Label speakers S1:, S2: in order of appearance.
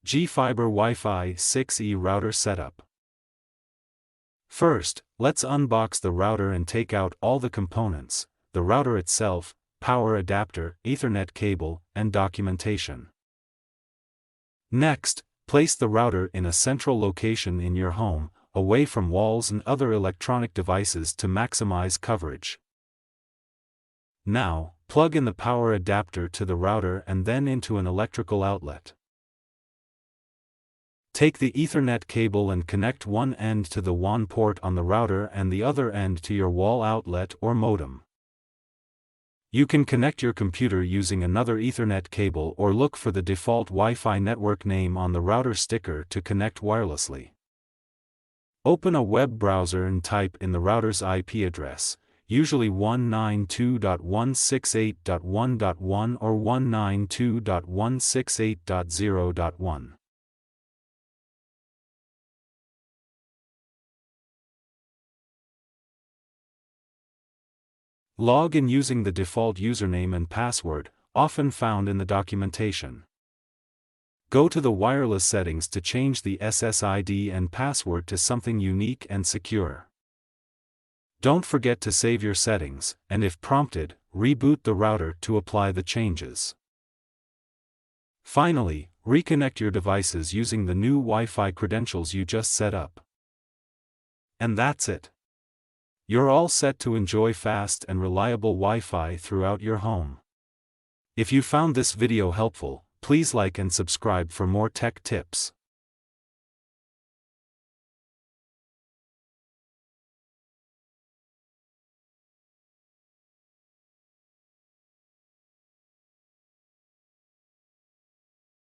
S1: G-Fiber Wi-Fi 6E router setup. First, let's unbox the router and take out all the components, the router itself, power adapter, Ethernet cable, and documentation. Next, place the router in a central location in your home, away from walls and other electronic devices to maximize coverage. Now, plug in the power adapter to the router and then into an electrical outlet. Take the Ethernet cable and connect one end to the WAN port on the router and the other end to your wall outlet or modem. You can connect your computer using another Ethernet cable or look for the default Wi-Fi network name on the router sticker to connect wirelessly. Open a web browser and type in the router's IP address, usually 192.168.1.1 or 192.168.0.1. Log in using the default username and password, often found in the documentation. Go to the wireless settings to change the SSID and password to something unique and secure. Don't forget to save your settings, and if prompted, reboot the router to apply the changes. Finally, reconnect your devices using the new Wi-Fi credentials you just set up. And that's it. You're all set to enjoy fast and reliable Wi-Fi throughout your home. If you found this video helpful, please like and subscribe for more tech tips.